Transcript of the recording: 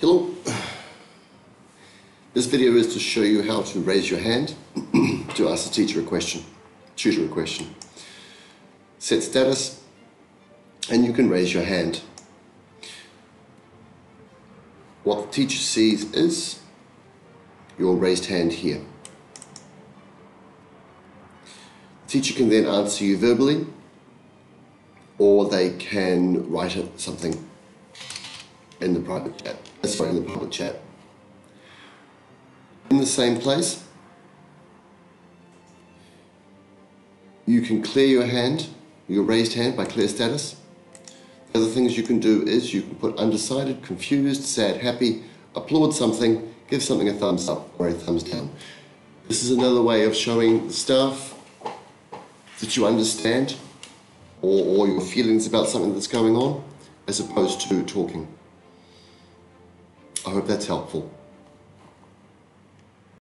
Hello. This video is to show you how to raise your hand to ask the tutor a question. Set status, and you can raise your hand. What the teacher sees is your raised hand here. The teacher can then answer you verbally, or they can write something in the private chat. In the public chat. In the same place, you can clear your hand, your raised hand, by clear status. The other things you can do is you can put undecided, confused, sad, happy, applaud something, give something a thumbs up or a thumbs down. This is another way of showing the staff that you understand or your feelings about something that's going on, as opposed to talking. I hope that's helpful.